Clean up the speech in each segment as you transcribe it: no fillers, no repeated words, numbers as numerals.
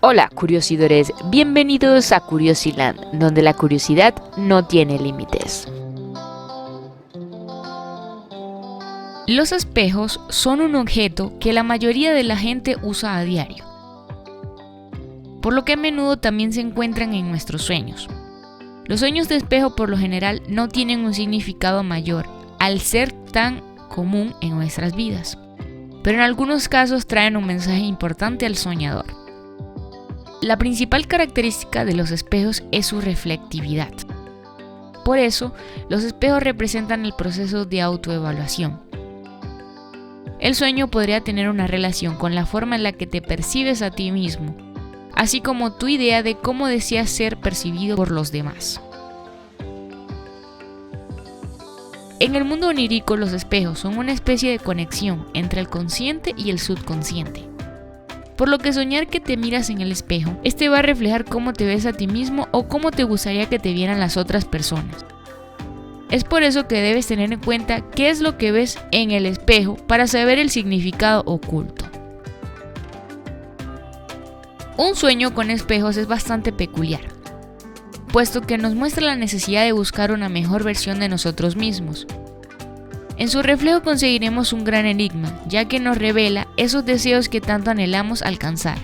Hola curiosidores, bienvenidos a Curiosiland, donde la curiosidad no tiene límites. Los espejos son un objeto que la mayoría de la gente usa a diario, por lo que a menudo también se encuentran en nuestros sueños. Los sueños de espejo por lo general no tienen un significado mayor al ser tan común en nuestras vidas, pero en algunos casos traen un mensaje importante al soñador. La principal característica de los espejos es su reflectividad. Por eso, los espejos representan el proceso de autoevaluación. El sueño podría tener una relación con la forma en la que te percibes a ti mismo, así como tu idea de cómo deseas ser percibido por los demás. En el mundo onírico, los espejos son una especie de conexión entre el consciente y el subconsciente. Por lo que soñar que te miras en el espejo, este va a reflejar cómo te ves a ti mismo o cómo te gustaría que te vieran las otras personas. Es por eso que debes tener en cuenta qué es lo que ves en el espejo para saber el significado oculto. Un sueño con espejos es bastante peculiar, puesto que nos muestra la necesidad de buscar una mejor versión de nosotros mismos. En su reflejo conseguiremos un gran enigma, ya que nos revela esos deseos que tanto anhelamos alcanzar.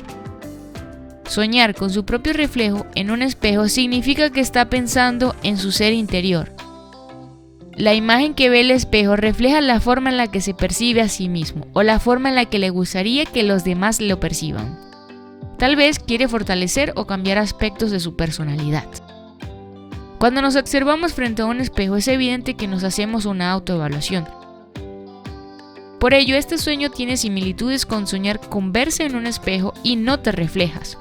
Soñar con su propio reflejo en un espejo significa que está pensando en su ser interior. La imagen que ve el espejo refleja la forma en la que se percibe a sí mismo, o la forma en la que le gustaría que los demás lo perciban. Tal vez quiere fortalecer o cambiar aspectos de su personalidad. Cuando nos observamos frente a un espejo es evidente que nos hacemos una autoevaluación. Por ello, este sueño tiene similitudes con soñar con verse en un espejo y no te reflejas.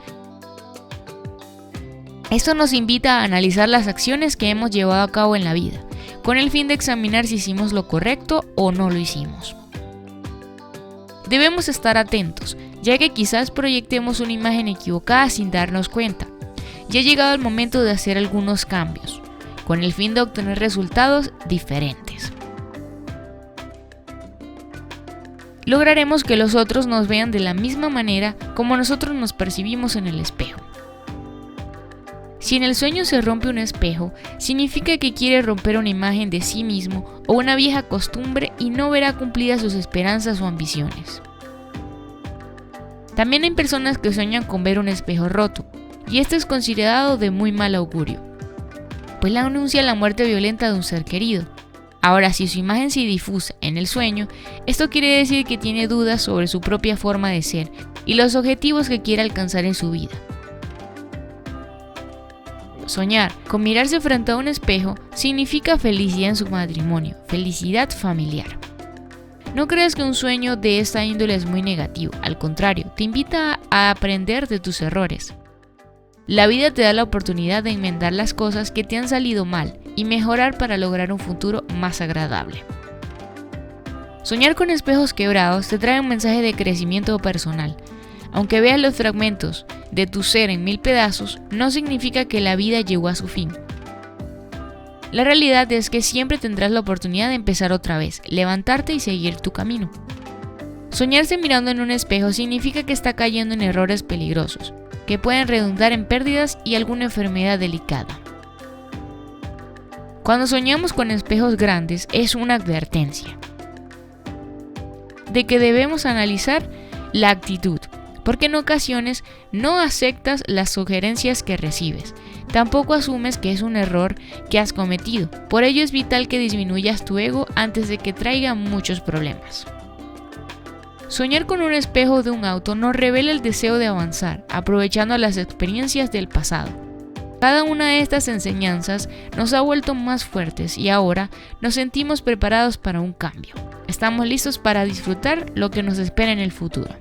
Esto nos invita a analizar las acciones que hemos llevado a cabo en la vida, con el fin de examinar si hicimos lo correcto o no lo hicimos. Debemos estar atentos, ya que quizás proyectemos una imagen equivocada sin darnos cuenta. Ya ha llegado el momento de hacer algunos cambios, con el fin de obtener resultados diferentes. Lograremos que los otros nos vean de la misma manera como nosotros nos percibimos en el espejo. Si en el sueño se rompe un espejo, significa que quiere romper una imagen de sí mismo o una vieja costumbre y no verá cumplidas sus esperanzas o ambiciones. También hay personas que sueñan con ver un espejo roto, y esto es considerado de muy mal augurio, pues le anuncia la muerte violenta de un ser querido. Ahora, si su imagen se difusa en el sueño, esto quiere decir que tiene dudas sobre su propia forma de ser y los objetivos que quiere alcanzar en su vida. Soñar con mirarse frente a un espejo significa felicidad en su matrimonio, felicidad familiar. No creas que un sueño de esta índole es muy negativo, al contrario, te invita a aprender de tus errores. La vida te da la oportunidad de enmendar las cosas que te han salido mal y mejorar para lograr un futuro más agradable. Soñar con espejos quebrados te trae un mensaje de crecimiento personal. Aunque veas los fragmentos de tu ser en 1000 pedazos, no significa que la vida llegó a su fin. La realidad es que siempre tendrás la oportunidad de empezar otra vez, levantarte y seguir tu camino. Soñarse mirando en un espejo significa que está cayendo en errores peligrosos, que pueden redundar en pérdidas y alguna enfermedad delicada. Cuando soñamos con espejos grandes es una advertencia de que debemos analizar la actitud, porque en ocasiones no aceptas las sugerencias que recibes, tampoco asumes que es un error que has cometido, por ello es vital que disminuyas tu ego antes de que traiga muchos problemas. Soñar con un espejo de un auto nos revela el deseo de avanzar, aprovechando las experiencias del pasado. Cada una de estas enseñanzas nos ha vuelto más fuertes y ahora nos sentimos preparados para un cambio. Estamos listos para disfrutar lo que nos espera en el futuro.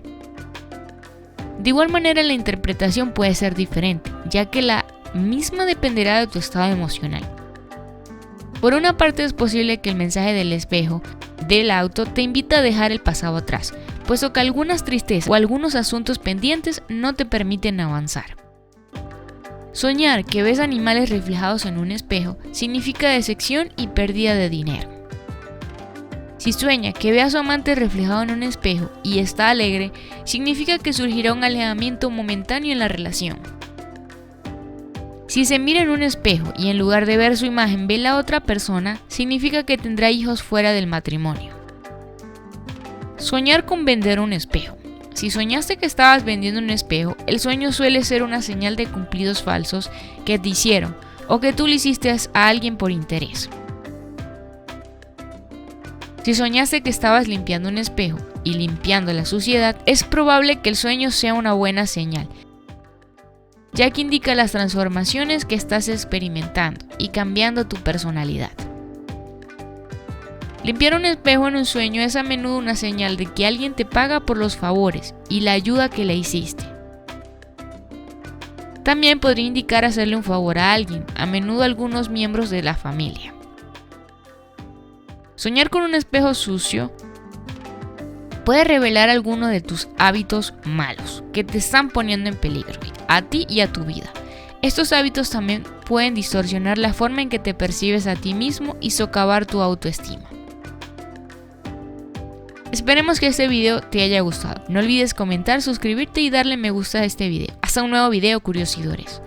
De igual manera, la interpretación puede ser diferente, ya que la misma dependerá de tu estado emocional. Por una parte, es posible que el mensaje del espejo del auto te invita a dejar el pasado atrás, puesto que algunas tristezas o algunos asuntos pendientes no te permiten avanzar. Soñar que ves animales reflejados en un espejo significa decepción y pérdida de dinero. Si sueña que ve a su amante reflejado en un espejo y está alegre, significa que surgirá un alejamiento momentáneo en la relación. Si se mira en un espejo y en lugar de ver su imagen ve la otra persona, significa que tendrá hijos fuera del matrimonio. Soñar con vender un espejo. Si soñaste que estabas vendiendo un espejo, el sueño suele ser una señal de cumplidos falsos que te hicieron o que tú le hiciste a alguien por interés. Si soñaste que estabas limpiando un espejo y limpiando la suciedad, es probable que el sueño sea una buena señal, ya que indica las transformaciones que estás experimentando y cambiando tu personalidad. Limpiar un espejo en un sueño es a menudo una señal de que alguien te paga por los favores y la ayuda que le hiciste. También podría indicar hacerle un favor a alguien, a menudo a algunos miembros de la familia. Soñar con un espejo sucio puede revelar alguno de tus hábitos malos que te están poniendo en peligro, a ti y a tu vida. Estos hábitos también pueden distorsionar la forma en que te percibes a ti mismo y socavar tu autoestima. Esperemos que este video te haya gustado. No olvides comentar, suscribirte y darle me gusta a este video. Hasta un nuevo video, curiosidores.